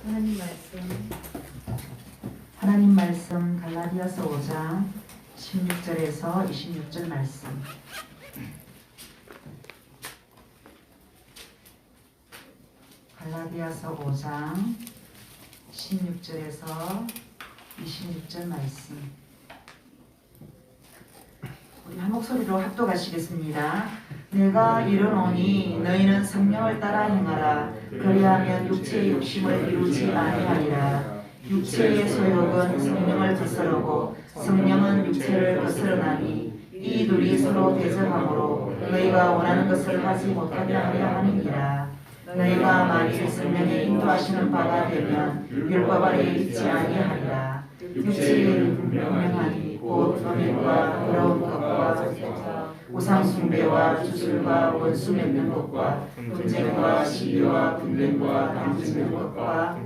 하나님 말씀 하나님 말씀 갈라디아서 5장 16절에서 26절 말씀. 갈라디아서 5장 16절에서 26절 말씀. 우리 한 목소리로 합독하시겠습니다. 내가 이르노니 너희는 성령을 따라 행하라. 그리하면 육체의 욕심을 이루지 아니하리라. 육체의 소욕은 성령을 거스르고 성령은 육체를 거스르나니 이 둘이 서로 대적하므로 너희가 원하는 것을 하지 못하게 하려 함이니라. 너희가 만일 성령의 인도하시는 바가 되면 율법 아래에 있지 아니하리라. 육체의 일은 분명하니 곧 음행과 더러운 것과 우상 숭배와 주술과 원수 맺는 것과 분쟁과 시기와 분쟁과 당짓는 것과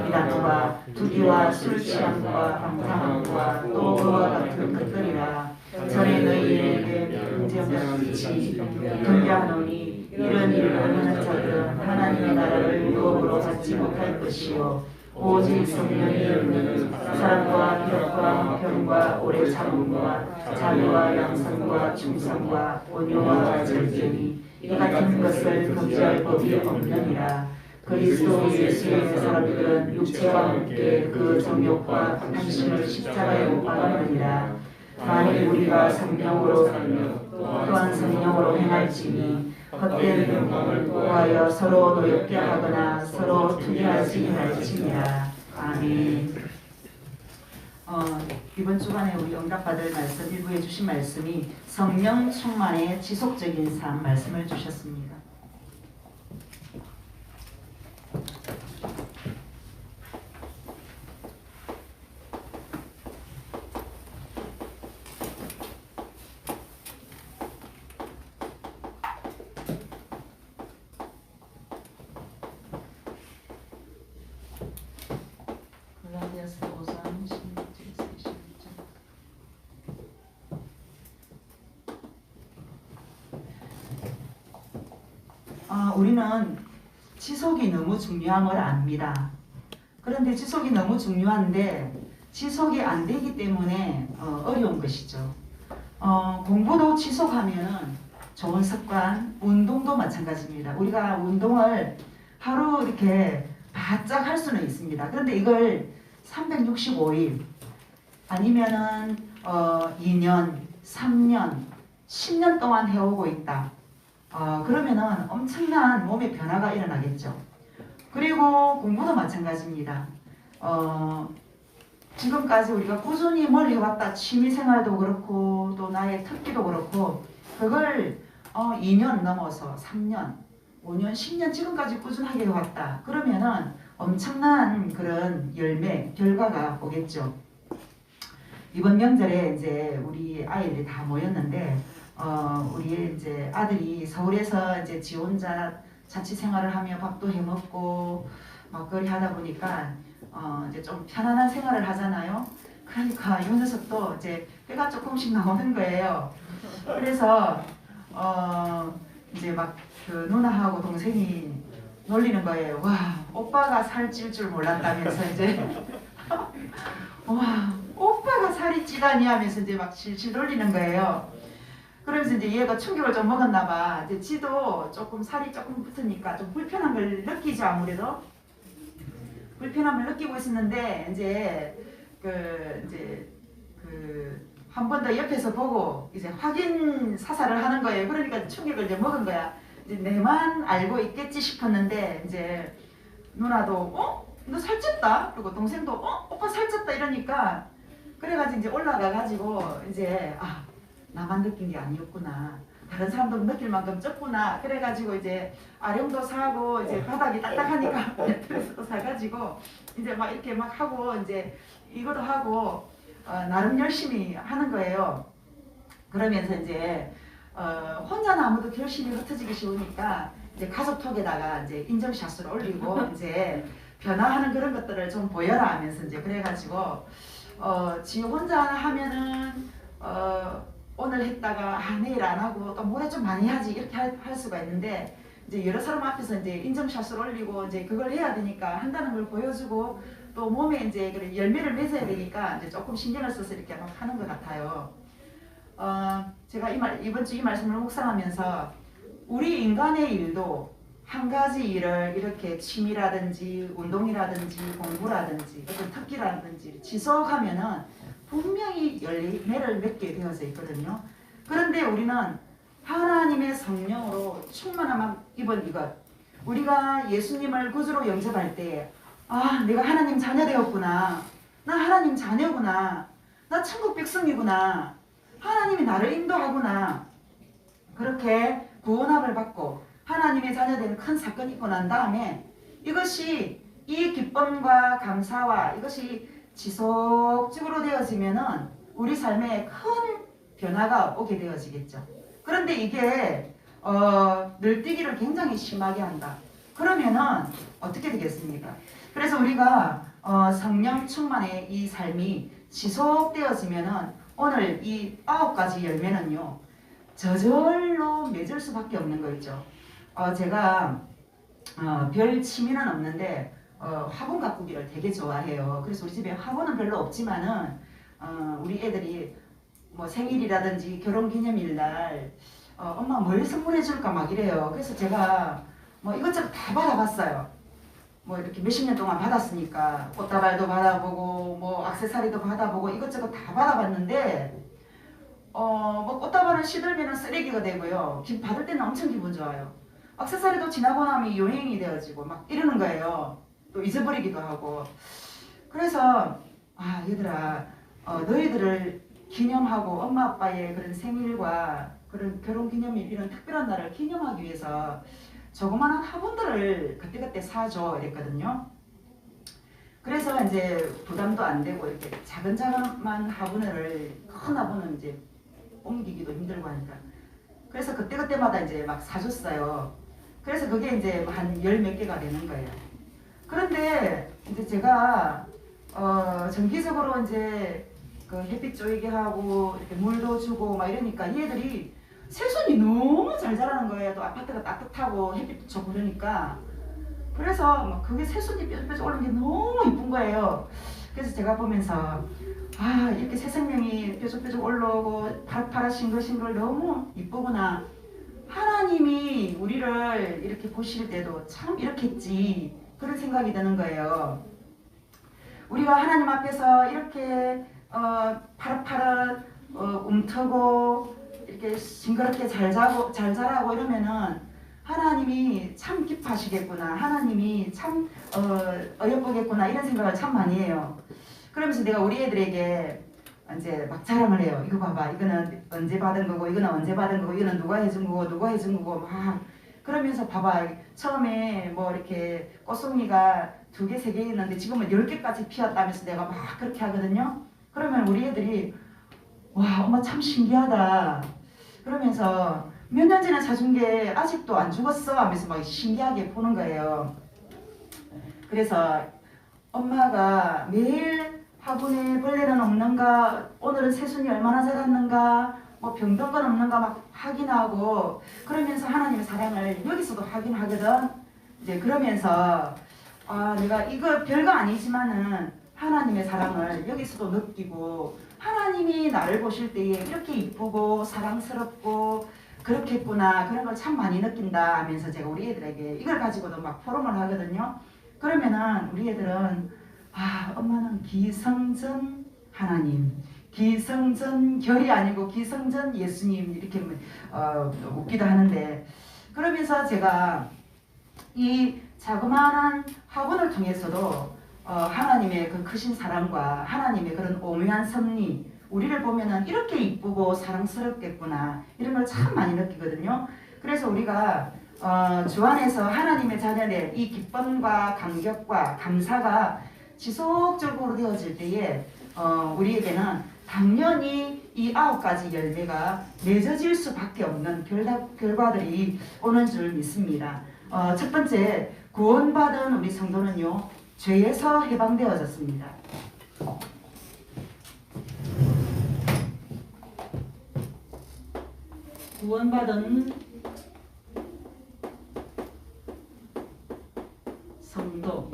이란과 투기와 술 취함과 방탕함과 또 그와 같은 것들이라. 전에 너희에게 분쟁과 빛이 경계하노니 이런 일을 하는 자들은 하나님의 나라를 유업으로 받지 못할 것이요 오직 성령이 있는 사랑과 기업과 형편과 오래 참음과 자비와 양선과 충성과 온유와 절제니 이 같은 것을 금지할 법이 없느니라. 그리스도 예수의 사람들은 육체와 함께 그 정욕과 탐심을 십자가에 못 박았느니라. 만일 우리가 성령으로 살며 또한 성령으로 행할지니 헛된 영광을 구하여 서로 노엽게 하거나 서로 투기하지 말지니라. 아멘. 이번 주간에 우리 응답받을 말씀 일부해 주신 말씀이 성령 충만의 지속적인 삶 말씀을 주셨습니다. 갈라디아서 5장 16절에서 26절. 우리는 지속이 너무 중요함을 압니다. 그런데 지속이 너무 중요한데 지속이 안 되기 때문에 어려운 것이죠. 공부도 지속하면 좋은 습관, 운동도 마찬가지입니다. 우리가 운동을 하루 이렇게 바짝 할 수는 있습니다. 그런데 이걸 365일 아니면은 2년, 3년, 10년 동안 해오고 있다. 그러면은 엄청난 몸의 변화가 일어나겠죠. 그리고 공부도 마찬가지입니다. 지금까지 우리가 꾸준히 뭘 해왔다. 취미생활도 그렇고 또 나의 특기도 그렇고 그걸 2년 넘어서 3년, 5년, 10년 지금까지 꾸준하게 해왔다. 그러면은 엄청난 그런 열매, 결과가 오겠죠. 이번 명절에 이제 우리 아이들이 다 모였는데, 우리 이제 아들이 서울에서 이제 지 혼자 자취 생활을 하며 밥도 해 먹고 막거리 하다 보니까 이제 좀 편안한 생활을 하잖아요. 그러니까 이 녀석도 이제 배가 조금씩 나오는 거예요. 그래서 이제 막 그 누나하고 동생이 놀리는 거예요. 와, 오빠가 살찔 줄 몰랐다면서 이제 와, 오빠가 살이 찌다니 하면서 이제 막 질질 놀리는 거예요. 그러면서 이제 얘가 충격을 좀 먹었나 봐. 이제 지도 조금 살이 조금 붙으니까 좀 불편한 걸 느끼죠. 아무래도 불편함을 느끼고 있었는데 이제 한 번 더 옆에서 보고 이제 확인 사살을 하는 거예요. 그러니까 충격을 이제 먹은 거야. 이제 내만 알고 있겠지 싶었는데 이제 누나도 너 살쪘다. 그리고 동생도 오빠 살쪘다 이러니까 그래가지고 이제 올라가가지고 이제 나만 느낀 게 아니었구나. 다른 사람도 느낄 만큼 쪘구나. 그래가지고 이제 아령도 사고 이제 바닥이 딱딱하니까 매트리스도 사가지고 이제 막 이렇게 막 하고 이제 이것도 하고 나름 열심히 하는 거예요. 그러면서 이제 혼자는 아무도 결심이 흩어지기 쉬우니까 이제 가족톡에다가 이제 인증샷을 올리고 이제 변화하는 그런 것들을 좀 보여라 하면서 이제 그래가지고 지 혼자 하면은 오늘 했다가 내일 안 하고 또 모레 좀 많이 하지 이렇게 할 수가 있는데 이제 여러 사람 앞에서 이제 인증샷을 올리고 이제 그걸 해야 되니까 한다는 걸 보여주고 또 몸에 이제 그런 열매를 맺어야 되니까 이제 조금 신경을 써서 이렇게 막 하는 것 같아요. 제가 이번 주 이 말씀을 묵상하면서 우리 인간의 일도 한 가지 일을 이렇게 취미라든지 운동이라든지 공부라든지 어떤 특기라든지 지속하면은 분명히 열매를 맺게 되어져 있거든요. 그런데 우리는 하나님의 성령으로 충만함 입은 이것, 우리가 예수님을 구주로 영접할 때 내가 하나님 자녀 되었구나, 나 하나님 자녀구나, 나 천국 백성이구나, 하나님이 나를 인도하구나, 그렇게 구원함을 받고 하나님의 자녀된 큰 사건이 있고 난 다음에 이것이 이 기쁨과 감사와 이것이 지속적으로 되어지면은 우리 삶에 큰 변화가 오게 되어지겠죠. 그런데 이게 늘뛰기를 굉장히 심하게 한다. 그러면은 어떻게 되겠습니까? 그래서 우리가 성령 충만의 이 삶이 지속되어지면은 오늘 이 9가지 열매는요 저절로 맺을 수밖에 없는 거 있죠. 제가 별 취미는 없는데 화분 가꾸기를 되게 좋아해요. 그래서 우리 집에 화분은 별로 없지만은 우리 애들이 뭐 생일이라든지 결혼기념일 날 엄마 뭘 선물해 줄까 막 이래요. 그래서 제가 뭐 이것저것 다 받아봤어요. 뭐 이렇게 몇십 년 동안 받았으니까 꽃다발도 받아보고 뭐 액세서리도 받아보고 이것저것 다 받아봤는데 뭐 꽃다발을 시들면 쓰레기가 되고요. 받을 때는 엄청 기분 좋아요. 액세서리도 지나고 나면 유행이 되어지고 막 이러는 거예요. 또 잊어버리기도 하고. 그래서 얘들아 너희들을 기념하고 엄마 아빠의 그런 생일과 그런 결혼기념일 이런 특별한 날을 기념하기 위해서 조그마한 화분들을 그때그때 사줘 이랬거든요. 그래서 이제 부담도 안 되고 이렇게 작은 화분을 큰 화분은 이제 옮기기도 힘들고 하니까 그래서 그때그때마다 이제 막 사줬어요. 그래서 그게 이제 한 열 몇 개가 되는 거예요. 그런데 이제 제가 정기적으로 이제 그 햇빛 쬐게 하고 이렇게 물도 주고 막 이러니까 얘들이 새순이 너무 잘 자라는 거예요. 또 아파트가 따뜻하고 햇빛도 좋고 그러니까 그래서 막 그게 새순이 뾰족뾰족 오르는 게 너무 이쁜 거예요. 그래서 제가 보면서 이렇게 새 생명이 뾰족뾰족 올라오고 파랗파랗 싱글싱글 너무 이쁘구나. 하나님이 우리를 이렇게 보실 때도 참 이렇겠지 그런 생각이 드는 거예요. 우리가 하나님 앞에서 이렇게 파릇파릇 움트고 이렇게 싱그럽게 잘 자라고 이러면은 하나님이 참 기뻐하시겠구나, 하나님이 참 어여쁘겠구나 이런 생각을 참 많이 해요. 그러면서 내가 우리 애들에게 이제 막 자랑을 해요. 이거 봐봐, 이거는 언제 받은 거고, 이거는 언제 받은 거고, 이거는 누가 해준 거고, 누가 해준 거고 막 그러면서 봐봐, 처음에 뭐 이렇게 꽃송이가 2개, 3개 있는데 지금은 10개까지 피었다면서 내가 막 그렇게 하거든요. 그러면 우리 애들이 와, 엄마 참 신기하다. 그러면서 몇 년 전에 사준 게 아직도 안 죽었어 하면서 막 신기하게 보는 거예요. 그래서 엄마가 매일 화분에 벌레는 없는가, 오늘은 새순이 얼마나 자랐는가, 뭐 병든 건 없는가 막 확인하고 그러면서 하나님의 사랑을 여기서도 확인하거든. 이제 그러면서 내가 이거 별거 아니지만은 하나님의 사랑을 여기서도 느끼고 하나님이 나를 보실 때에 이렇게 이쁘고 사랑스럽고 그렇겠구나 그런 걸 참 많이 느낀다 하면서 제가 우리 애들에게 이걸 가지고도 막 포럼을 하거든요. 그러면은 우리 애들은 엄마는 기성전 하나님, 기성전 결이 아니고 기성전 예수님 이렇게 웃기도 하는데 그러면서 제가 이 자그마한 화분을 통해서도 하나님의 그 크신 사랑과 하나님의 그런 오묘한 섭리 우리를 보면은 이렇게 이쁘고 사랑스럽겠구나 이런 걸 참 많이 느끼거든요. 그래서 우리가 주 안에서 하나님의 자녀된 이 기쁨과 감격과 감사가 지속적으로 되어질 때에 우리에게는 당연히 이 9가지 열매가 맺어질 수밖에 없는 결과들이 오는 줄 믿습니다. 첫 번째, 구원받은 우리 성도는요 죄에서 해방되어졌습니다. 구원받은 성도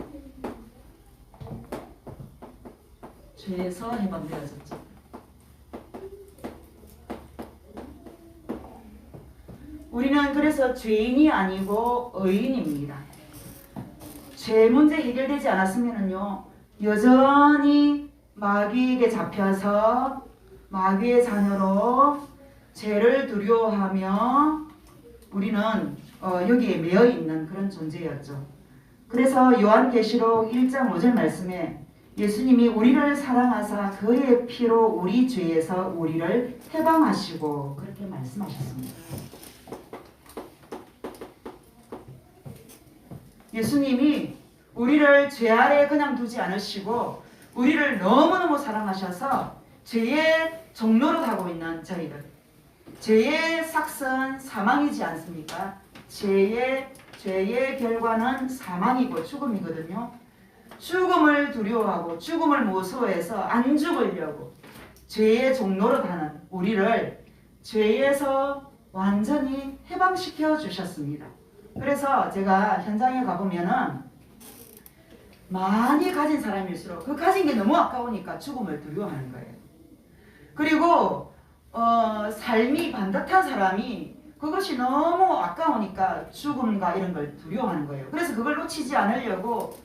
죄에서 해방되어졌죠. 우리는 그래서 죄인이 아니고 의인입니다. 죄 문제 해결되지 않았으면요, 여전히 마귀에게 잡혀서 마귀의 자녀로 죄를 두려워하며 우리는 여기에 매여 있는 그런 존재였죠. 그래서 요한계시록 1장 5절 말씀에 예수님이 우리를 사랑하사 그의 피로 우리 죄에서 우리를 해방하시고 그렇게 말씀하셨습니다. 예수님이 우리를 죄 아래 그냥 두지 않으시고 우리를 너무너무 사랑하셔서 죄의 종로로 가고 있는 저희들, 죄의 삭은 사망이지 않습니까? 죄의 결과는 사망이고 죽음이거든요. 죽음을 두려워하고 죽음을 무서워해서 안 죽으려고 죄의 종로로 가는 우리를 죄에서 완전히 해방시켜 주셨습니다. 그래서 제가 현장에 가보면은 많이 가진 사람일수록 그 가진 게 너무 아까우니까 죽음을 두려워하는 거예요. 그리고 삶이 반듯한 사람이 그것이 너무 아까우니까 죽음과 이런 걸 두려워하는 거예요. 그래서 그걸 놓치지 않으려고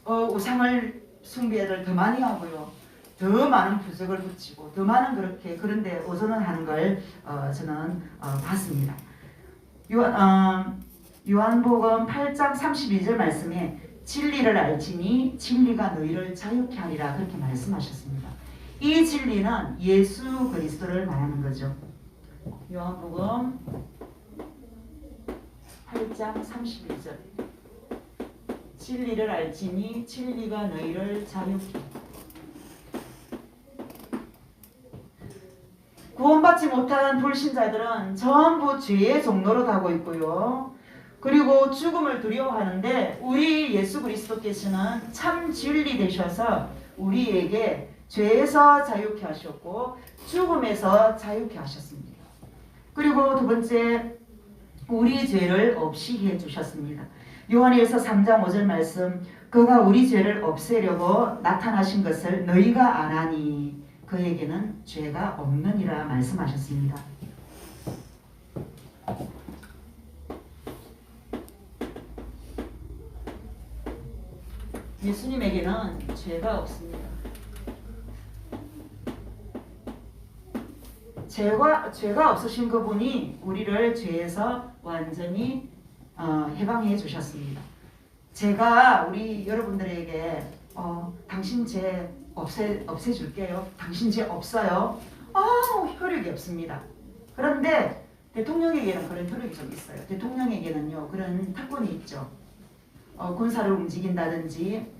우상을 숭배를 더 많이 하고요. 더 많은 부적을 붙이고 더 많은 그런데 오전을 하는 걸 저는 봤습니다. 요한복음 8장 32절 말씀에 진리를 알지니 진리가 너희를 자유케 하리라 그렇게 말씀하셨습니다. 이 진리는 예수 그리스도를 말하는 거죠. 요한복음 8장 31절 진리를 알지니 진리가 너희를 자유케. 구원받지 못한 불신자들은 전부 죄의 종로로 가고 있고요. 그리고 죽음을 두려워하는데 우리 예수 그리스도께서는 참 진리 되셔서 우리에게 죄에서 자유케 하셨고 죽음에서 자유케 하셨습니다. 그리고 두 번째, 우리 죄를 없이 해주셨습니다. 요한일서 3장 5절 말씀, 그가 우리 죄를 없애려고 나타나신 것을 너희가 아나니 그에게는 죄가 없느니라 말씀하셨습니다. 예수님에게는 죄가 없습니다. 죄가 없으신 그분이 우리를 죄에서 완전히 해방해 주셨습니다. 제가 우리 여러분들에게 당신 죄 없애줄게요. 당신 죄 없어요. 효력이 없습니다. 그런데 대통령에게는 그런 효력이 좀 있어요. 대통령에게는요 그런 특권이 있죠. 군사를 움직인다든지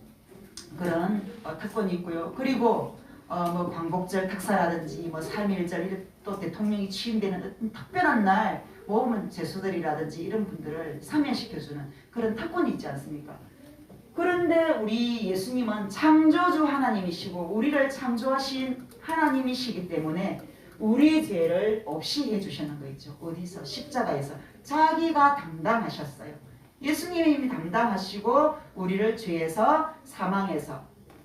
그런 특권이 있고요. 그리고 뭐 광복절 특사라든지 뭐 3.1절 또 대통령이 취임되는 특별한 날 모으면 제수들이라든지 이런 분들을 사면시켜주는 그런 특권이 있지 않습니까? 그런데 우리 예수님은 창조주 하나님이시고 우리를 창조하신 하나님이시기 때문에 우리 죄를 없이 해주시는 거 있죠. 어디서? 십자가에서 자기가 담당하셨어요. 예수님이 담당하시고 우리를 죄에서 사망에서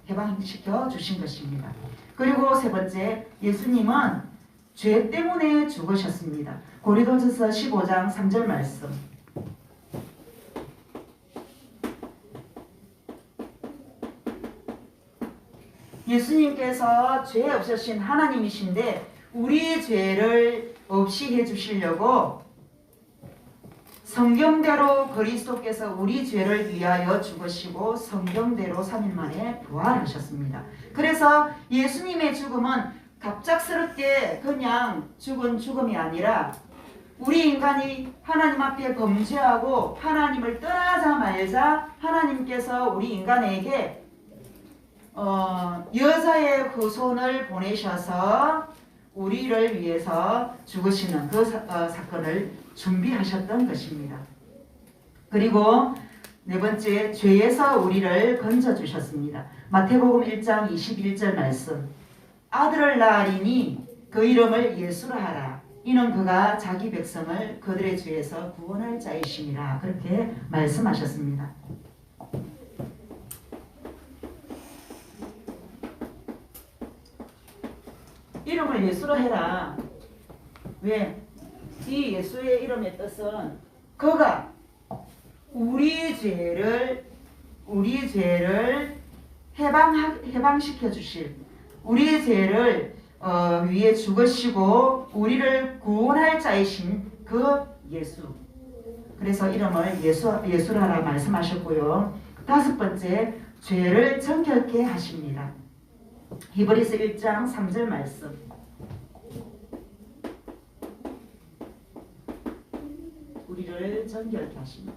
해방시켜 주신 것입니다. 그리고 세 번째, 예수님은 죄 때문에 죽으셨습니다. 고린도전서 15장 3절 말씀. 예수님께서 죄 없으신 하나님이신데 우리 죄를 없이 해주시려고 성경대로 그리스도께서 우리 죄를 위하여 죽으시고 성경대로 3일 만에 부활하셨습니다. 그래서 예수님의 죽음은 갑작스럽게 그냥 죽은 죽음이 아니라 우리 인간이 하나님 앞에 범죄하고 하나님을 떠나자마자 하나님께서 우리 인간에게 여자의 후손을 보내셔서 우리를 위해서 죽으시는 그 사건을 준비하셨던 것입니다. 그리고 네 번째, 죄에서 우리를 건져주셨습니다. 마태복음 1장 21절 말씀, 아들을 낳으리니 그 이름을 예수라 하라. 이는 그가 자기 백성을 그들의 죄에서 구원할 자이심이라. 그렇게 말씀하셨습니다. 이름을 예수로 해라. 왜? 이 예수의 이름의 뜻은 그가 우리 죄를 해방시켜 주실, 우리의 죄를 위해 죽으시고 우리를 구원할 자이신 그 예수. 그래서 이름을 예수라라 말씀하셨고요. 다섯 번째, 죄를 정결케 하십니다. 히브리서 1장 3절 말씀. 우리를 정결케 하십니다.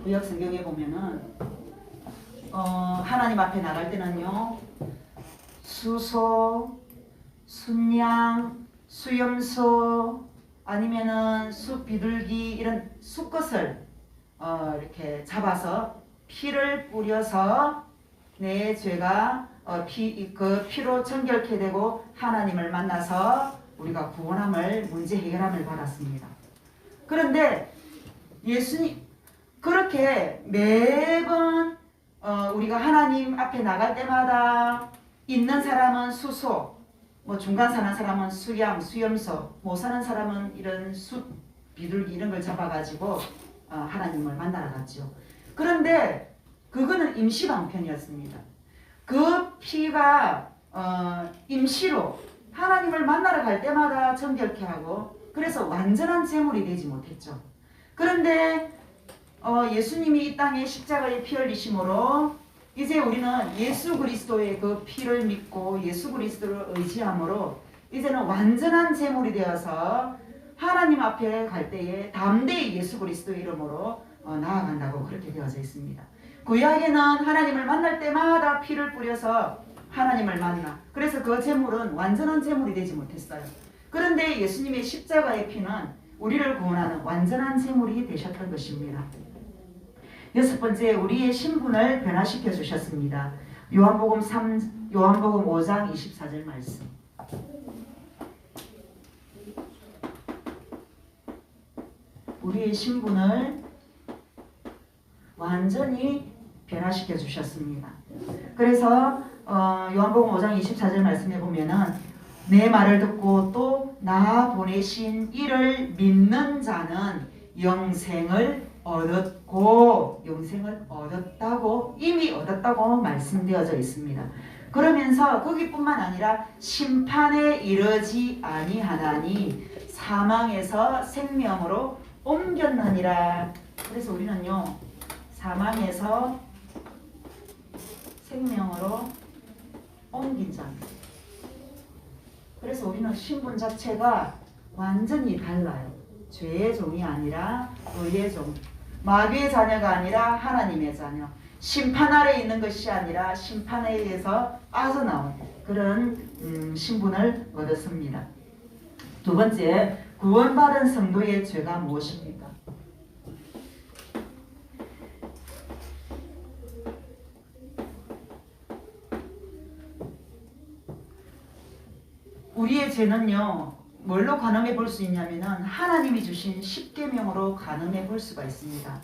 구약 성경에 보면은 하나님 앞에 나갈 때는요, 수소, 순양, 수염소, 아니면은 숫비둘기 이런 수컷을 이렇게 잡아서 피를 뿌려서 내 죄가 그 피로 정결케 되고 하나님을 만나서 우리가 구원함을, 문제 해결함을 받았습니다. 그런데 예수님 그렇게 매번 우리가 하나님 앞에 나갈 때마다 있는 사람은 수소, 뭐 중간 사는 사람은 수양, 수염소, 못 사는 사람은 이런 숫, 비둘기 이런 걸 잡아가지고 하나님을 만나러 갔죠. 그런데 그거는 임시방편이었습니다. 그 피가 임시로 하나님을 만나러 갈 때마다 정결케 하고, 그래서 완전한 제물이 되지 못했죠. 그런데 예수님이 이 땅에 십자가에 피 흘리심으로 이제 우리는 예수 그리스도의 그 피를 믿고 예수 그리스도를 의지함으로 이제는 완전한 제물이 되어서 하나님 앞에 갈 때에 담대히 예수 그리스도의 이름으로 나아간다고 그렇게 되어져 있습니다. 구약에는 하나님을 만날 때마다 피를 뿌려서 하나님을 만나, 그래서 그 제물은 완전한 제물이 되지 못했어요. 그런데 예수님의 십자가의 피는 우리를 구원하는 완전한 제물이 되셨던 것입니다. 여섯 번째, 우리의 신분을 변화시켜 주셨습니다. 요한복음 5장 24절 말씀. 우리의 신분을 완전히 변화시켜 주셨습니다. 그래서 요한복음 5장 24절 말씀에 보면은 내 말을 듣고 또 나 보내신 이를 믿는 자는 영생을 얻었고, 영생을 얻었다고, 이미 얻었다고 말씀되어져 있습니다. 그러면서 거기뿐만 아니라 심판에 이르지 아니하나니 사망에서 생명으로 옮겼느니라. 그래서 우리는요, 사망에서 생명으로 옮긴 자입니다. 그래서 우리는 신분 자체가 완전히 달라요. 죄의 종이 아니라 의의 종, 마귀의 자녀가 아니라 하나님의 자녀, 심판 아래 있는 것이 아니라 심판에 의해서 빠져나온 그런 신분을 얻었습니다. 두 번째, 구원받은 성도의 죄가 무엇입니까? 우리의 죄는요, 뭘로 가늠해 볼 수 있냐면은 하나님이 주신 10계명으로 가늠해 볼 수가 있습니다.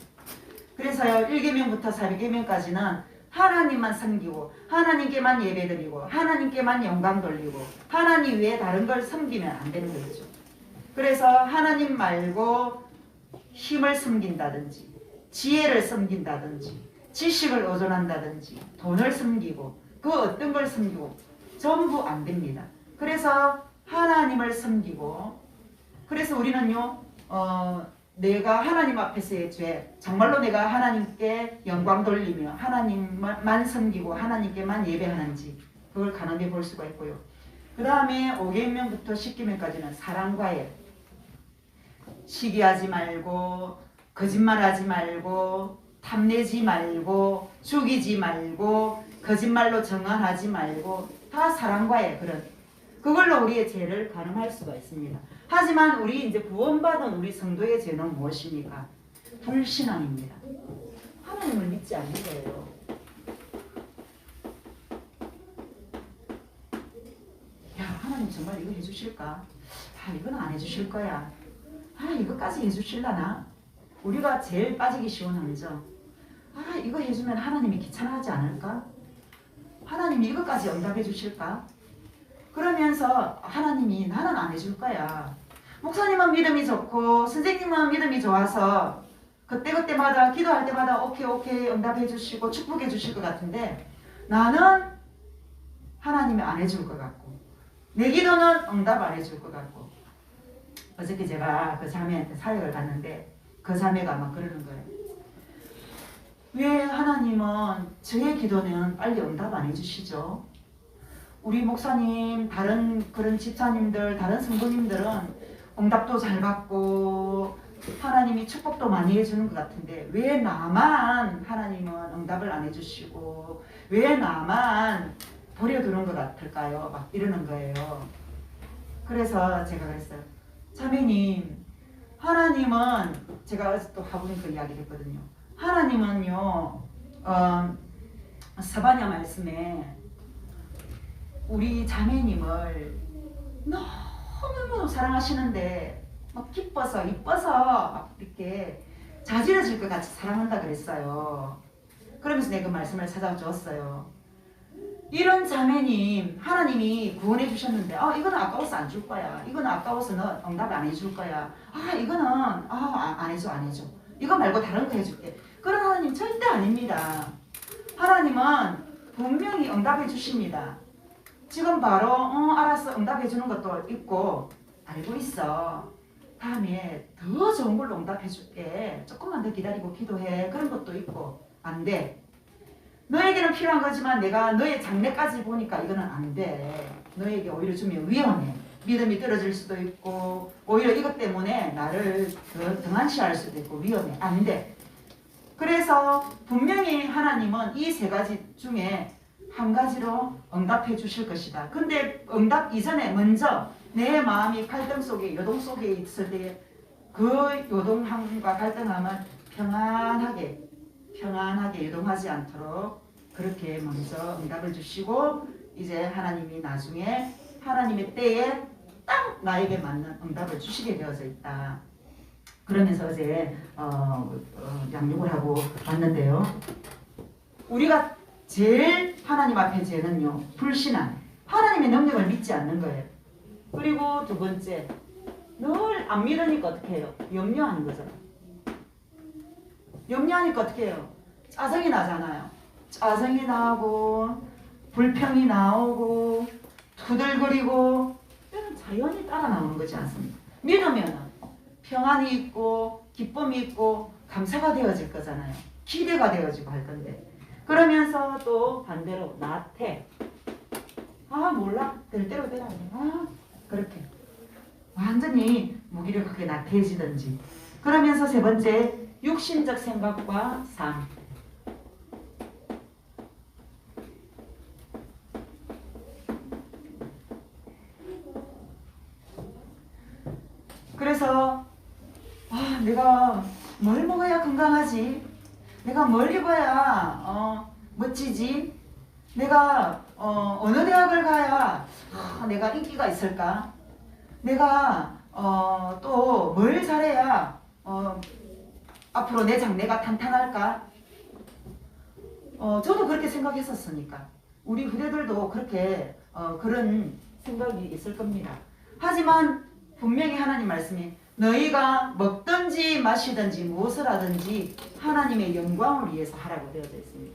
그래서요, 1계명부터 4계명까지는 하나님만 섬기고 하나님께만 예배드리고 하나님께만 영광 돌리고 하나님 외에 다른 걸 섬기면 안 되는 거죠. 그래서 하나님 말고 힘을 섬긴다든지 지혜를 섬긴다든지 지식을 의존한다든지 돈을 섬기고 그 어떤 걸 섬기고 전부 안 됩니다. 그래서 하나님을 섬기고, 그래서 우리는요, 내가 하나님 앞에서의 죄, 정말로 내가 하나님께 영광 돌리며 하나님만 섬기고 하나님께만 예배하는지 그걸 가늠해 볼 수가 있고요. 그 다음에 5계명부터 10계명까지는 사랑과의, 시기하지 말고 거짓말하지 말고 탐내지 말고 죽이지 말고 거짓말로 정언하지 말고 다 사랑과의 그런, 그걸로 우리의 죄를 가늠할 수가 있습니다. 하지만 우리 이제 구원받은 우리 성도의 죄는 무엇입니까? 불신앙입니다. 하나님을 믿지 않는 거예요. 야, 하나님 정말 이거 해주실까? 이건 안 해주실 거야. 이거까지 해주실라나? 우리가 제일 빠지기 쉬운 함정. 이거 해주면 하나님이 귀찮아하지 않을까? 하나님이 이거까지 응답해 주실까? 그러면서 하나님이 나는 안 해줄 거야. 목사님은 믿음이 좋고 선생님은 믿음이 좋아서 그때그때마다 기도할 때마다 오케이 응답해 주시고 축복해 주실 것 같은데 나는 하나님이 안 해줄 것 같고 내 기도는 응답 안 해줄 것 같고 어저께 제가 그 자매한테 사역을 갔는데 그 자매가 막 그러는 거예요. 왜 하나님은 저의 기도는 빨리 응답 안 해주시죠? 우리 목사님, 다른 그런 집사님들, 다른 성도님들은 응답도 잘 받고 하나님이 축복도 많이 해주는 것 같은데 왜 나만 하나님은 응답을 안 해주시고 왜 나만 버려두는 것 같을까요? 막 이러는 거예요. 그래서 제가 그랬어요. 자매님, 하나님은 제가 어제 또 화분이 그 이야기를 했거든요. 하나님은요, 사바냐 말씀에 우리 자매님을 너무너무 사랑하시는데 막 기뻐서 이뻐서 막 이렇게 자지러질 것 같이 사랑한다 그랬어요. 그러면서 내가 그 말씀을 찾아주었어요. 이런 자매님 하나님이 구원해 주셨는데 이거는 아까워서 안 줄 거야. 이거는 아까워서 너 응답 안 해줄 거야. 이거는 안 해줘. 이거 말고 다른 거 해줄게. 그런 하나님 절대 아닙니다. 하나님은 분명히 응답해 주십니다. 지금 바로 알았어 응답해 주는 것도 있고 알고 있어. 다음에 더 좋은 걸로 응답해 줄게. 조금만 더 기다리고 기도해. 그런 것도 있고 안 돼. 너에게는 필요한 거지만 내가 너의 장래까지 보니까 이거는 안 돼. 너에게 오히려 주면 위험해. 믿음이 떨어질 수도 있고 오히려 이것 때문에 나를 더 등한시할 수도 있고 위험해. 안 돼. 그래서 분명히 하나님은 이 세 가지 중에 한 가지로 응답해 주실 것이다. 근데 응답 이전에 먼저 내 마음이 갈등 속에 요동 속에 있을 때 그 요동함과 갈등함을 평안하게 요동하지 않도록 그렇게 먼저 응답을 주시고 이제 하나님이 나중에 하나님의 때에 딱 나에게 맞는 응답을 주시게 되어져 있다. 그러면서 어제 양육을 하고 왔는데요. 우리가 제일 하나님 앞에 죄는요, 불신한 하나님의 능력을 믿지 않는 거예요. 그리고 두 번째, 늘 안 믿으니까 어떻게 해요? 염려하는 거잖아요. 염려하니까 어떻게 해요? 짜증이 나잖아요. 짜증이 나고 불평이 나오고 투덜거리고 이런 자연히 따라 나오는 거지 않습니까? 믿으면 평안이 있고 기쁨이 있고 감사가 되어질 거잖아요. 기대가 되어지고 할 건데 그러면서 또 반대로 나태 몰라 될 대로 되라 그렇게 완전히 무기력하게 나태해지든지 그러면서 세 번째 육신적 생각과 삶 그래서 내가 뭘 먹어야 건강하지? 내가 뭘 입어야 멋지지? 내가 어느 대학을 가야 내가 인기가 있을까? 내가 또 뭘 잘해야 앞으로 내 장래가 탄탄할까? 저도 그렇게 생각했었으니까 우리 후대들도 그렇게 그런 생각이 있을 겁니다. 하지만 분명히 하나님 말씀이 너희가 먹든지 마시든지 무엇을 하든지 하나님의 영광을 위해서 하라고 되어져 있습니다.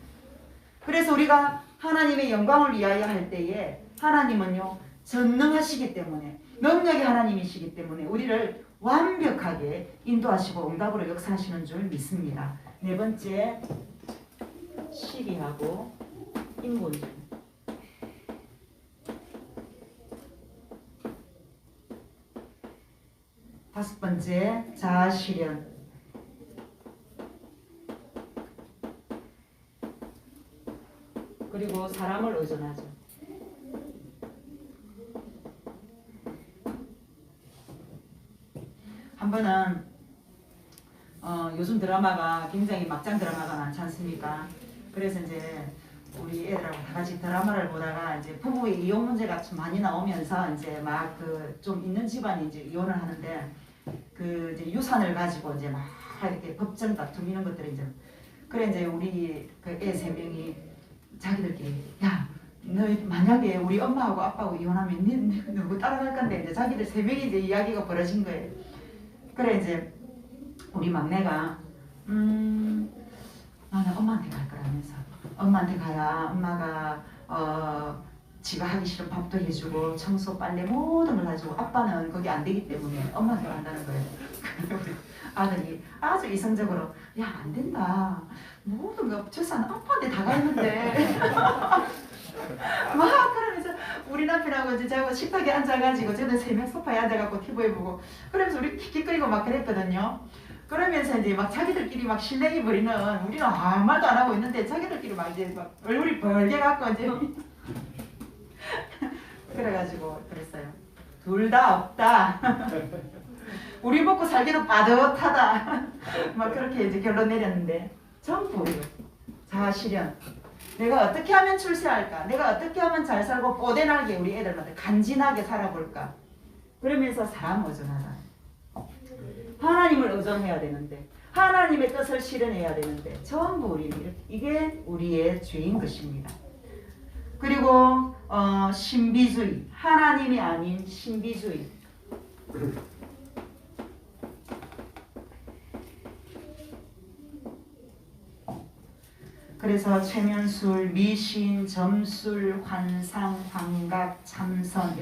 그래서 우리가 하나님의 영광을 위하여 할 때에 하나님은요 전능하시기 때문에 능력의 하나님이시기 때문에 우리를 완벽하게 인도하시고 응답으로 역사하시는 줄 믿습니다. 네 번째 시기하고 인본주의 다섯 번째 자아실현 그리고 사람을 의존하죠. 한 번은 요즘 드라마가 굉장히 막장 드라마가 많지 않습니까? 그래서 이제 우리 애들하고 다 같이 드라마를 보다가 이제 부부의 이혼 문제가 좀 많이 나오면서 이제 막 그 좀 있는 집안이 이제 이혼을 하는데 그 이제 유산을 가지고 이제 막 이렇게 법정 다툼 이런 것들이 이제 그래 이제 우리 그 애 세 명이 자기들끼리 야 너 만약에 우리 엄마하고 아빠하고 이혼하면 누구 따라갈 건데 이제 자기들 세 명이 이제 이야기가 벌어진 거예요. 그래 이제 우리 막내가 나는 엄마한테 갈 거라면서 엄마한테 가야 엄마가 지가 하기 싫은 밥도 해주고 청소 빨래 모든 걸 해주고 아빠는 그게 안 되기 때문에 엄마한테 간다는 거예요. 우리 아들이 아주 이성적으로 야 안 된다 모든 거 저사는 아빠한테 다 가있는데 막 그러면서 우리 남편하고 이제 저하고 식탁에 앉아가지고 저는 세 명 소파에 앉아갖고 TV 보고 그러면서 우리 킥킥거리고 막 그랬거든요. 그러면서 이제 막 자기들끼리 막 실랭이 부리는 우리는 아무 말도 안 하고 있는데 자기들끼리 막 이제 막 얼굴이 벌게 갖고 이제 그래가지고 그랬어요. 둘 다 없다. 우리 먹고 살기로 빠듯하다. 막 그렇게 이제 결론 내렸는데 전부 자아실현. 내가 어떻게 하면 출세할까? 내가 어떻게 하면 잘 살고 뽀대나게 우리 애들한테 간지나게 살아볼까? 그러면서 사람 의존하다. 하나님을 의존해야 되는데 하나님의 뜻을 실현해야 되는데 전부 우리는 이렇게 이게 우리의 죄인 것입니다. 그리고 신비주의, 하나님이 아닌 신비주의. 그래서 최면술, 미신, 점술, 환상, 환각, 참선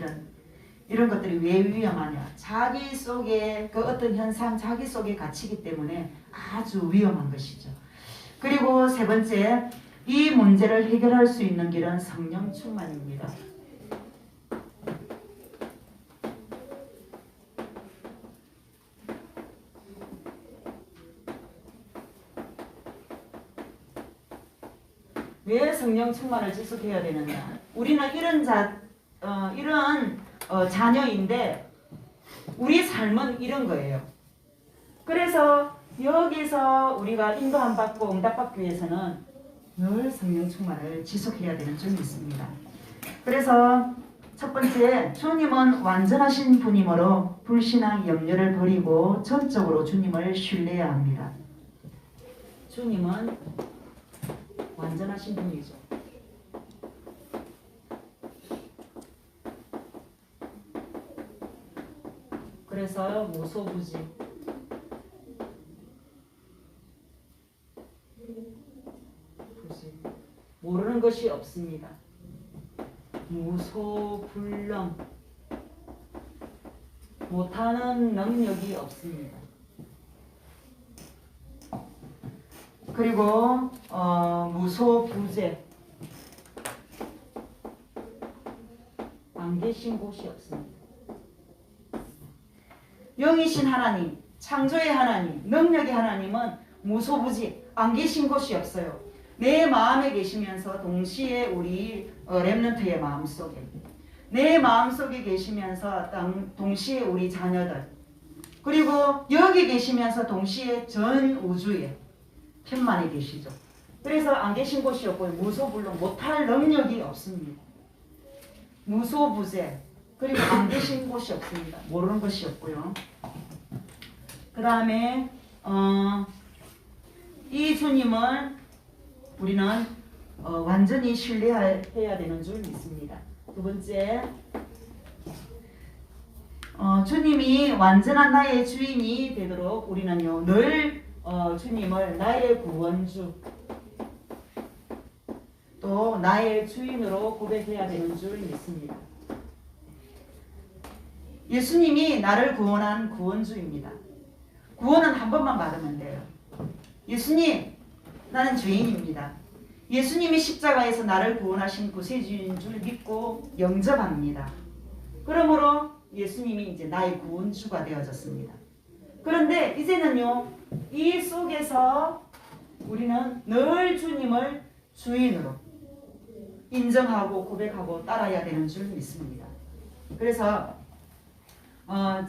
이런 것들이 왜 위험하냐? 자기 속에 그 어떤 현상, 자기 속에 갇히기 때문에 아주 위험한 것이죠. 그리고 세 번째, 이 문제를 해결할 수 있는 길은 성령 충만입니다. 왜 성령 충만을 지속해야 되느냐? 우리는 이런 자녀인데 우리 삶은 이런 거예요. 그래서 여기서 우리가 인도함 받고 응답받기 위해서는 늘 성령 충만을 지속해야 되는 점이 있습니다. 그래서 첫 번째, 주님은 완전하신 분이므로 불신앙 염려를 버리고 전적으로 주님을 신뢰해야 합니다. 주님은 완전하신 분이죠. 그래서 무소부지. 모르는 것이 없습니다. 무소불능. 못하는 능력이 없습니다. 그리고 무소부재. 안 계신 곳이 없습니다. 영이신 하나님, 창조의 하나님, 능력의 하나님은 무소부지, 안 계신 곳이 없어요. 내 마음에 계시면서 동시에 우리 렘넌트의 마음속에, 내 마음속에 계시면서 동시에 우리 자녀들, 그리고 여기 계시면서 동시에 전 우주에 편만에 계시죠. 그래서 안 계신 곳이 없고요. 무소불능, 못할 능력이 없습니다. 무소부재, 그리고 안 계신 곳이 없습니다. 모르는 것이 없고요. 그 다음에 이 주님을 우리는 완전히 신뢰해야 되는 줄 믿습니다. 두 번째, 주님이 완전한 나의 주인이 되도록 우리는요 늘 주님을 나의 구원주 또 나의 주인으로 고백해야 되는 줄 믿습니다. 예수님이 나를 구원한 구원주입니다. 구원은 한 번만 받으면 돼요. 예수님, 나는 죄인입니다. 예수님이 십자가에서 나를 구원하신 구세주인 줄 믿고 영접합니다. 그러므로 예수님이 이제 나의 구원주가 되어졌습니다. 그런데 이제는요, 이 속에서 우리는 늘 주님을 주인으로 인정하고 고백하고 따라야 되는 줄 믿습니다. 그래서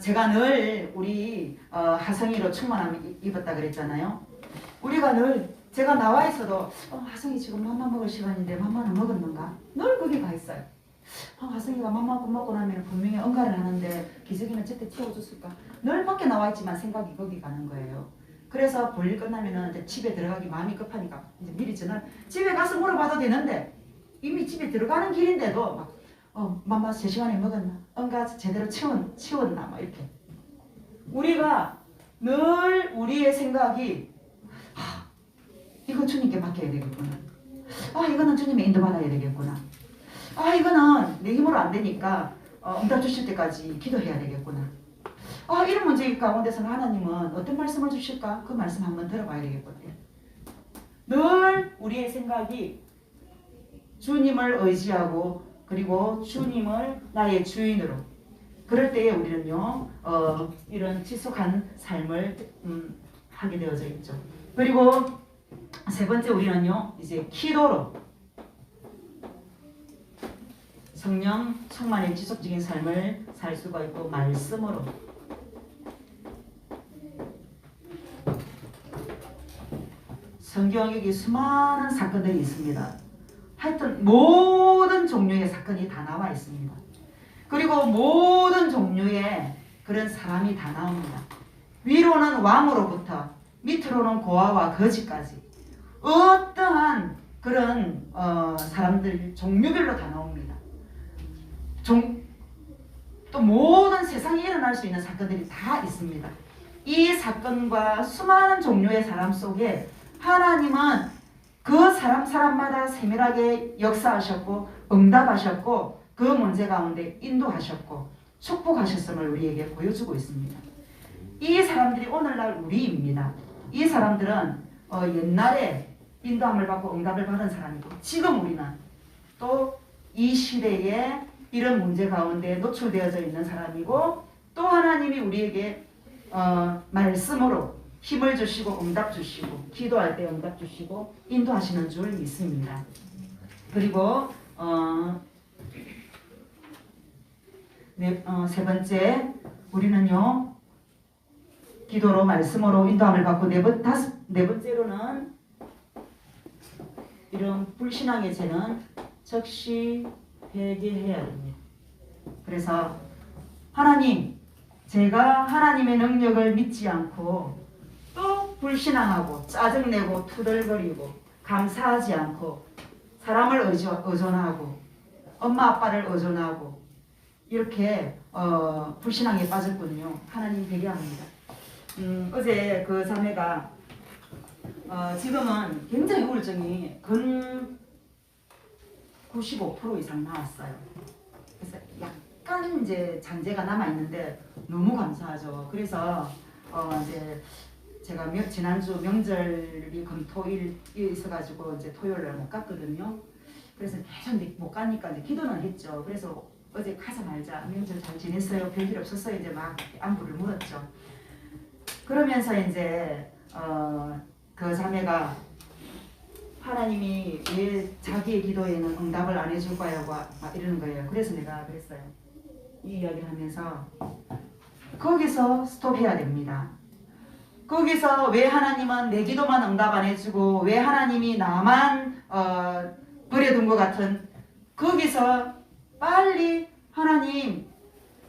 제가 늘 우리 하성이로 충만함 입었다 그랬잖아요. 우리가 늘 제가 나와 있어도 하성이 지금 맘마 먹을 시간인데 맘마는 먹었는가? 늘 거기 가 있어요. 하성이가 맘마 먹고 나면 분명히 응가를 하는데 기저귀는 제때 채워줬을까? 늘 밖에 나와 있지만 생각이 거기 가는 거예요. 그래서 볼일 끝나면은 이제 집에 들어가기 마음이 급하니까 이제 미리 전화 집에 가서 물어봐도 되는데 이미 집에 들어가는 길인데도 막 맘마 3시간에 먹었나? 응가 제대로 치웠나? 막 이렇게. 우리가 늘 우리의 생각이 이거 주님께 맡겨야 되겠구나. 이거는 주님의 인도받아야 되겠구나. 이거는 내 힘으로 안 되니까 응답 주실 때까지 기도해야 되겠구나. 이런 문제 가운데서는 하나님은 어떤 말씀을 주실까? 그 말씀 한번 들어봐야 되겠거든요. 늘 우리의 생각이 주님을 의지하고 그리고 주님을 나의 주인으로 그럴 때에 우리는요 이런 지속한 삶을 하게 되어져 있죠. 그리고 세 번째 우리는요 이제 기도로 성령 충만의 지속적인 삶을 살 수가 있고 말씀으로 성경에 수많은 사건들이 있습니다. 하여튼 모든 종류의 사건이 다 나와 있습니다. 그리고 모든 종류의 그런 사람이 다 나옵니다. 위로는 왕으로부터 밑으로는 고아와 거지까지 어떠한 그런 사람들 종류별로 다 나옵니다. 또 모든 세상에 일어날 수 있는 사건들이 다 있습니다. 이 사건과 수많은 종류의 사람 속에 하나님은 그 사람마다 세밀하게 역사하셨고 응답하셨고 그 문제 가운데 인도하셨고 축복하셨음을 우리에게 보여주고 있습니다. 이 사람들이 오늘날 우리입니다. 이 사람들은 옛날에 인도함을 받고 응답을 받은 사람이고 지금 우리는 또 이 시대에 이런 문제 가운데 노출되어져 있는 사람이고 또 하나님이 우리에게 말씀으로 힘을 주시고 응답 주시고 기도할 때 응답 주시고 인도하시는 줄 믿습니다. 그리고 세 번째 우리는요 기도로 말씀으로 인도함을 받고 네 번째로는 이런 불신앙의 죄는 즉시 회개해야 됩니다. 그래서 하나님 제가 하나님의 능력을 믿지 않고 또 불신앙하고 짜증내고 투덜거리고 감사하지 않고 사람을 의존하고 엄마 아빠를 의존하고 이렇게 불신앙에 빠졌거든요. 하나님 회개합니다. 어제 그 자매가 지금은 굉장히 우울증이 근 95% 이상 나왔어요. 그래서 약간 이제 잔재가 남아 있는데 너무 감사하죠. 그래서 이제 제가 지난주 명절이 금토일이 있어가지고 이제 토요일날 못 갔거든요. 그래서 계속 못 가니까 이제 기도는 했죠. 그래서 어제 가자마자 명절 잘 지냈어요? 별일 없었어요? 이제 막 안부를 물었죠. 그러면서 이제 그 자매가 하나님이 왜 자기의 기도에는 응답을 안 해줄까요? 막 이러는 거예요. 그래서 내가 그랬어요. 이 이야기를 하면서 거기서 스톱해야 됩니다. 거기서 왜 하나님은 내 기도만 응답 안 해주고 왜 하나님이 나만 버려둔 것 같은 거기서 빨리 하나님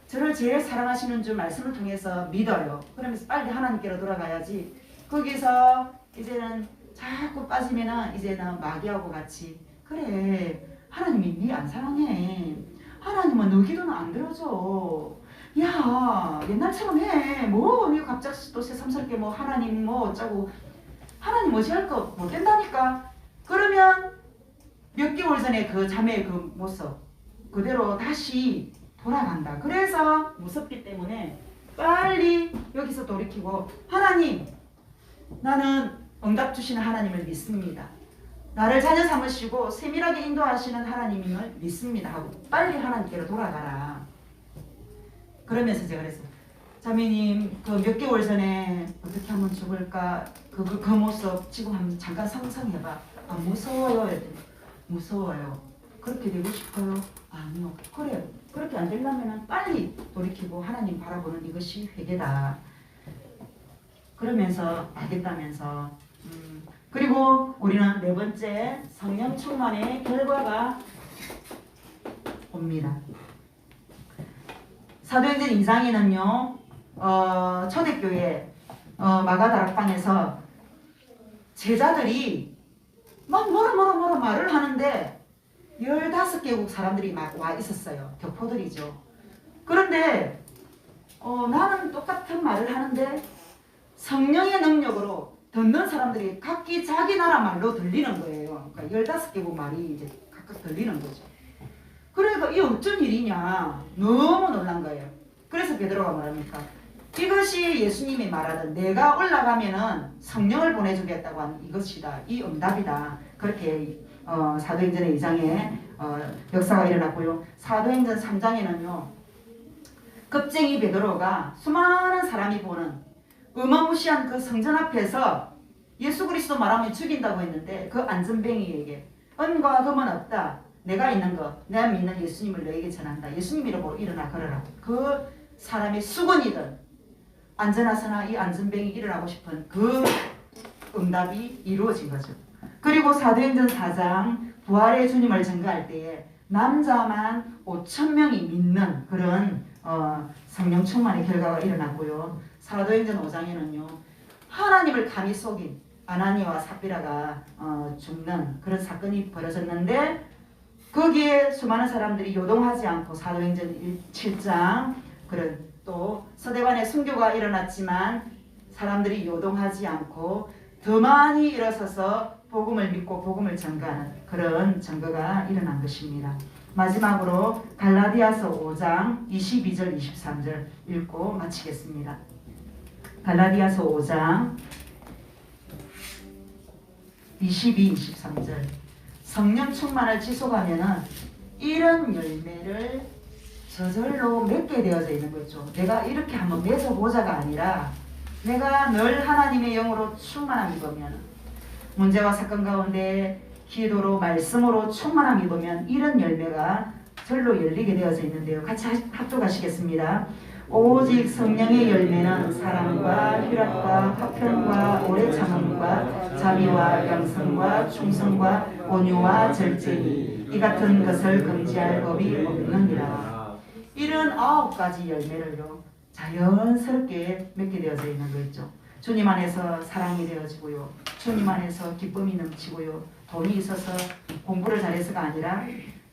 저를 제일 사랑하시는 줄 말씀을 통해서 믿어요. 그러면서 빨리 하나님께로 돌아가야지. 거기서 이제는 자꾸 빠지면은 이제는 마귀하고 같이 그래 하나님이 니 안 사랑해. 하나님은 너 기도는 안 들어줘. 야 옛날처럼 해. 뭐 니 갑자기 또 새삼스럽게 뭐 하나님 뭐 어쩌고 하나님 어찌할 거 못 된다니까. 그러면 몇 개월 전에 그 자매의 그 모습 그대로 다시 돌아간다. 그래서 무섭기 때문에 빨리 여기서 돌이키고 하나님 나는 응답 주시는 하나님을 믿습니다. 나를 자녀 삼으시고 세밀하게 인도하시는 하나님을 믿습니다 하고 빨리 하나님께로 돌아가라. 그러면서 제가 그랬어요. 자매님 그 몇 개월 전에 어떻게 하면 죽을까 그 모습 지금 한번 잠깐 상상해봐. 무서워요. 무서워요. 그렇게 되고 싶어요? 아니요. 그래요. 그렇게 안 되려면 빨리 돌이키고 하나님 바라보는 이것이 회개다. 그러면서 알겠다면서 그리고 우리는 네 번째 성령 충만의 결과가 옵니다. 사도행전 2장에는요 초대교회 마가다락방에서 제자들이 막 뭐라 말을 하는데 15개국 사람들이 막 와 있었어요. 교포들이죠. 그런데 나는 똑같은 말을 하는데 성령의 능력으로 듣는 사람들이 각기 자기 나라 말로 들리는 거예요. 그러니까 15개국 말이 이제 각각 들리는 거죠. 그러니까 이 어쩐 일이냐 너무 놀란 거예요. 그래서 베드로가 뭐랍니까? 이것이 예수님이 말하던 내가 올라가면은 성령을 보내주겠다고 하는 이것이다. 이 응답이다. 그렇게 사도행전 2장에 역사가 일어났고요. 사도행전 3장에는요. 겁쟁이 베드로가 수많은 사람이 보는 어마무시한 그 성전 앞에서 예수 그리스도 말하면 죽인다고 했는데 그 안전뱅이에게 은과 금은 없다. 내가 있는 것, 내가 믿는 예수님을 너에게 전한다. 예수님 이름으로 일어나 걸어라. 그 사람의 수건이든 안전하서나 이 안전뱅이 일어나고 싶은 그 응답이 이루어진 거죠. 그리고 사도행전 4장 부활의 주님을 증거할 때에 남자만 5,000명이 믿는 그런 성령 충만의 결과가 일어났고요. 사도행전 5장에는요. 하나님을 감히 속인 아나니와 삽비라가 죽는 그런 사건이 벌어졌는데 거기에 수많은 사람들이 요동하지 않고 사도행전 7장 그런 또 서대반의 순교가 일어났지만 사람들이 요동하지 않고 더 많이 일어서서 복음을 믿고 복음을 전가하는 그런 증거가 일어난 것입니다. 마지막으로 갈라디아서 5장 22절 23절 읽고 마치겠습니다. 갈라디아서 5장 22, 23절 성령 충만을 지속하면은 이런 열매를 저절로 맺게 되어져 있는 거죠. 내가 이렇게 한번 맺어보자가 아니라 내가 늘 하나님의 영으로 충만함 입으면 문제와 사건 가운데 기도로 말씀으로 충만함 입으면 이런 열매가 절로 열리게 되어져 있는데요. 같이 합독하시겠습니다. 오직 성령의 열매는 사랑과 희락과 화평과 오래 참음과 자비와 양성과 충성과 온유와 절제니 이 같은 것을 금지할 법이 없느니라. 이런 9가지 열매를요 자연스럽게 맺게 되어져 있는 거 있죠. 주님 안에서 사랑이 되어지고요. 주님 안에서 기쁨이 넘치고요. 돈이 있어서 공부를 잘해서가 아니라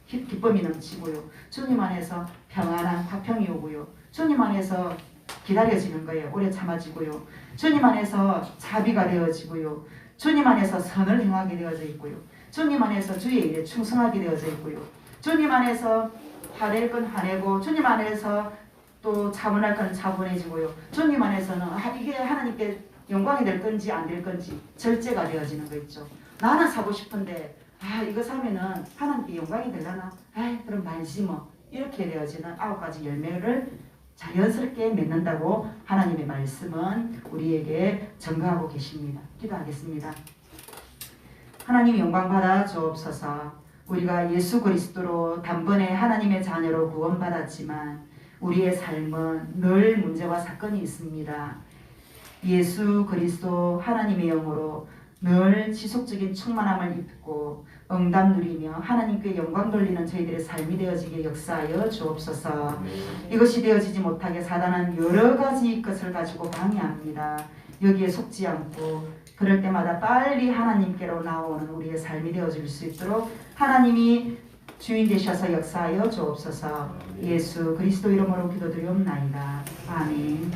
기쁨이 넘치고요. 주님 안에서 평안한 화평이 오고요. 주님 안에서 기다려지는 거예요. 오래 참아지고요. 주님 안에서 자비가 되어지고요. 주님 안에서 선을 행하게 되어져 있고요. 주님 안에서 주의 일에 충성하게 되어져 있고요. 주님 안에서 화낼 건 화내고 주님 안에서 또 차분할 건 차분해지고요. 주님 안에서는 이게 하나님께 영광이 될 건지 안 될 건지 절제가 되어지는 거 있죠. 나는 사고 싶은데 이거 사면은 하나님께 영광이 되려나? 그럼 말지 뭐. 이렇게 되어지는 9가지 열매를 자연스럽게 맺는다고 하나님의 말씀은 우리에게 증거하고 계십니다. 기도하겠습니다. 하나님 영광 받아 주옵소서. 우리가 예수 그리스도로 단번에 하나님의 자녀로 구원받았지만 우리의 삶은 늘 문제와 사건이 있습니다. 예수 그리스도 하나님의 영으로 늘 지속적인 충만함을 입고 응답 누리며 하나님께 영광 돌리는 저희들의 삶이 되어지게 역사하여 주옵소서. 이것이 되어지지 못하게 사단은 여러 가지 것을 가지고 방해합니다. 여기에 속지 않고 그럴 때마다 빨리 하나님께로 나오는 우리의 삶이 되어질 수 있도록 하나님이 주인 되셔서 역사하여 주옵소서. 예수 그리스도 이름으로 기도드리옵나이다. 아멘.